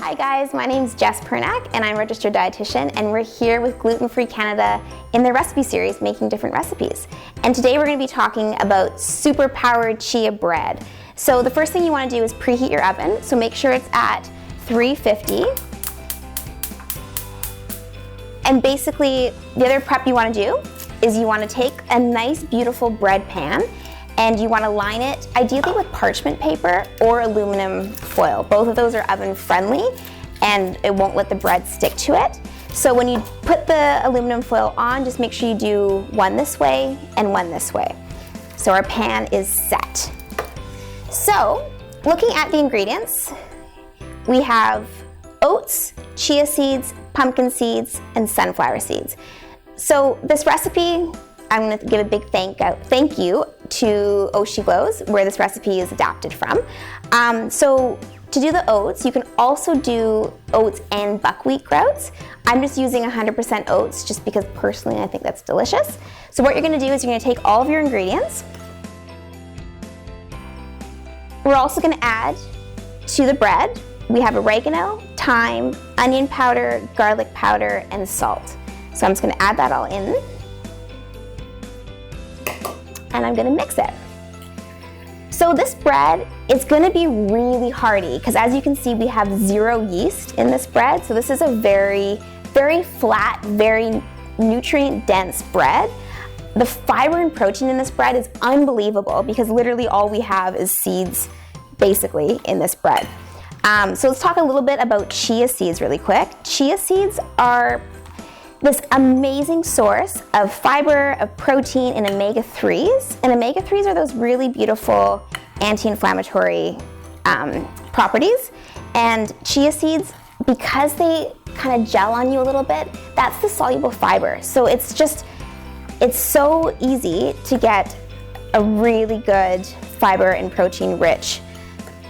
Hi guys, my name is Jess Pernak and I'm a registered dietitian, and we're here with Gluten-Free Canada in their recipe series, Making Different Recipes. And today we're going to be talking about super powered chia bread. So the first thing you want to do is preheat your oven, so make sure it's at 350. And basically the other prep you want to do is you want to take a nice beautiful bread pan and you want to line it ideally with parchment paper or aluminum foil. Both of those are oven friendly and it won't let the bread stick to it. So when you put the aluminum foil on, just make sure you do one this way and one this way. So our pan is set. So looking at the ingredients, we have oats, chia seeds, pumpkin seeds, and sunflower seeds. So this recipe, I'm going to give a big thank you to Oshi Glows, where this recipe is adapted from. So to do the oats, you can also do oats and buckwheat groats. I'm just using 100% oats just because personally I think that's delicious. So what you're going to do is you're going to take all of your ingredients. We're also going to add to the bread, we have oregano, thyme, onion powder, garlic powder, and salt. So I'm just going to add that all in. And I'm going to mix it. So this bread is going to be really hearty because, as you can see, we have 0 yeast in this bread. So this is a very, very flat, very nutrient dense bread. The fiber and protein in this bread is unbelievable because literally all we have is seeds basically in this bread. So let's talk a little bit about chia seeds really quick. Chia seeds are this amazing source of fiber, of protein, and omega-3s. And omega-3s are those really beautiful anti-inflammatory properties. And chia seeds, because they kind of gel on you a little bit, that's the soluble fiber. So it's so easy to get a really good fiber and protein rich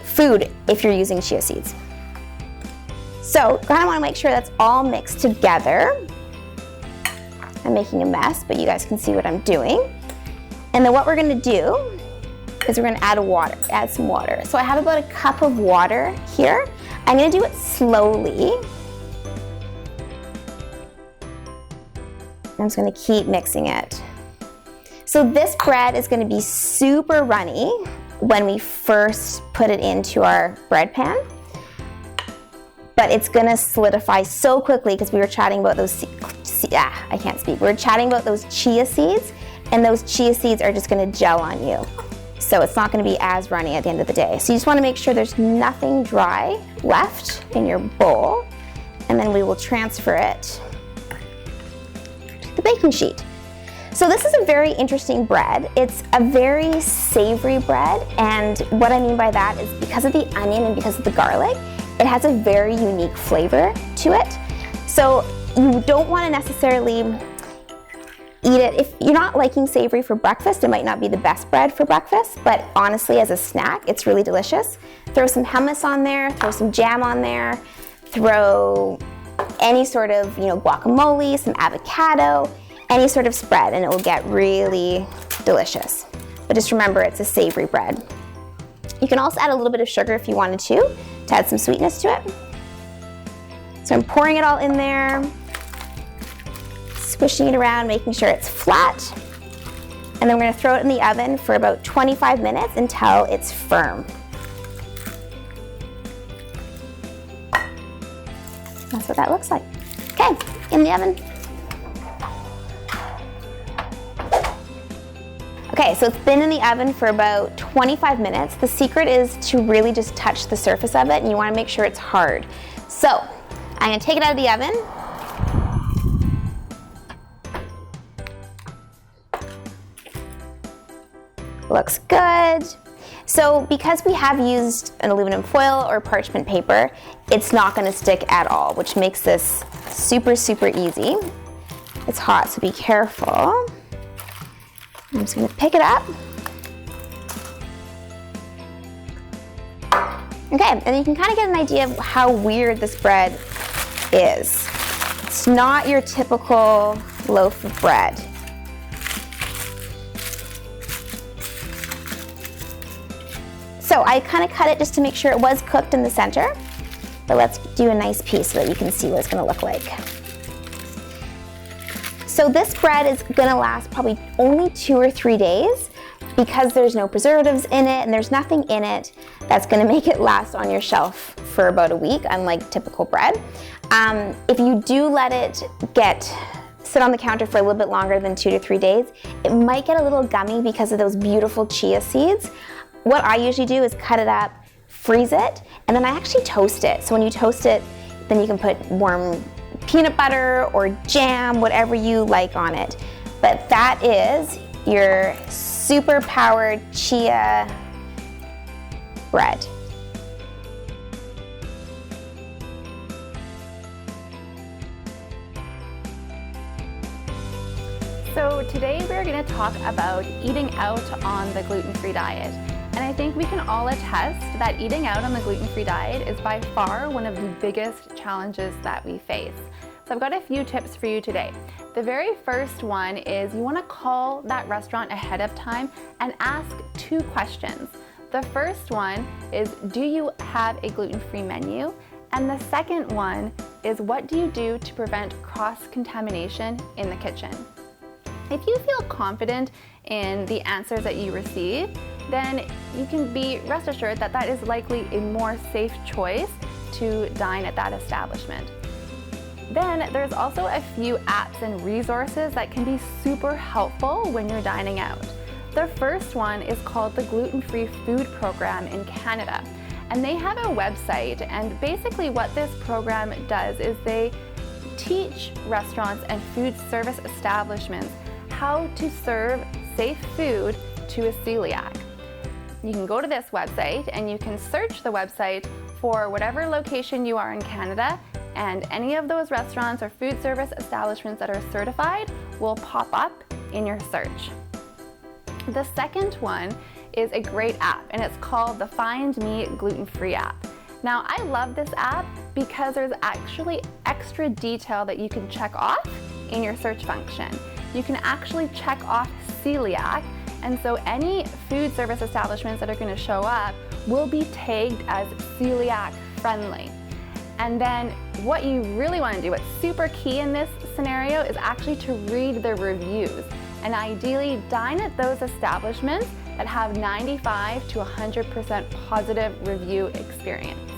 food if you're using chia seeds. So kind of want to make sure that's all mixed together. I'm making a mess, but you guys can see what I'm doing. And then what we're gonna do is we're gonna add some water. So I have about a cup of water here. I'm gonna do it slowly. I'm just gonna keep mixing it. So this bread is gonna be super runny when we first put it into our bread pan, but it's gonna solidify so quickly because we were chatting about those we're chatting about those chia seeds, and those chia seeds are just gonna gel on you. So it's not gonna be as runny at the end of the day. So you just wanna make sure there's nothing dry left in your bowl, and then we will transfer it to the baking sheet. So this is a very interesting bread. It's a very savory bread, and what I mean by that is because of the onion and because of the garlic, it has a very unique flavor to it. So you don't want to necessarily eat it. If you're not liking savory for breakfast, it might not be the best bread for breakfast, but honestly as a snack, it's really delicious. Throw some hummus on there, throw some jam on there, throw any sort of guacamole, some avocado, any sort of spread, and it will get really delicious. But just remember, it's a savory bread. You can also add a little bit of sugar if you wanted to add some sweetness to it. So I'm pouring it all in there, squishing it around, making sure it's flat. And then we're gonna throw it in the oven for about 25 minutes until it's firm. That's what that looks like. Okay, in the oven. Okay, so it's been in the oven for about 25 minutes. The secret is to really just touch the surface of it, and you wanna make sure it's hard. So I'm gonna take it out of the oven. Looks good. So because we have used an aluminum foil or parchment paper, it's not gonna stick at all, which makes this super, super easy. It's hot, so be careful. I'm just gonna pick it up. Okay, and you can kind of get an idea of how weird this bread is. It's not your typical loaf of bread. So I kind of cut it just to make sure it was cooked in the center. but let's do a nice piece so that you can see what it's gonna look like. So this bread is gonna last probably only 2 or 3 days because there's no preservatives in it and there's nothing in it that's gonna make it last on your shelf for about a week, unlike typical bread. If you do let it sit on the counter for a little bit longer than 2 to 3 days, it might get a little gummy because of those beautiful chia seeds. What I usually do is cut it up, freeze it, and then I actually toast it. So when you toast it, then you can put warm peanut butter or jam, whatever you like on it. But that is your super powered chia bread. So today we're going to talk about eating out on the gluten-free diet. And I think we can all attest that eating out on the gluten-free diet is by far one of the biggest challenges that we face. So I've got a few tips for you today. The very first one is you want to call that restaurant ahead of time and ask 2 questions. The first one is, do you have a gluten-free menu? And the second one is, what do you do to prevent cross-contamination in the kitchen? If you feel confident in the answers that you receive, then you can be rest assured that that is likely a more safe choice to dine at that establishment. Then there's also a few apps and resources that can be super helpful when you're dining out. The first one is called the Gluten-Free Food Program in Canada. And they have a website, and basically what this program does is they teach restaurants and food service establishments how to serve safe food to a celiac. You can go to this website and you can search the website for whatever location you are in Canada, and any of those restaurants or food service establishments that are certified will pop up in your search. The second one is a great app, and it's called the Find Me Gluten-Free app. Now, I love this app because there's actually extra detail that you can check off in your search function. You can actually check off celiac, and so any food service establishments that are going to show up will be tagged as celiac friendly. And then what you really want to do, what's super key in this scenario, is actually to read the reviews, and ideally dine at those establishments that have 95 to 100% positive review experience.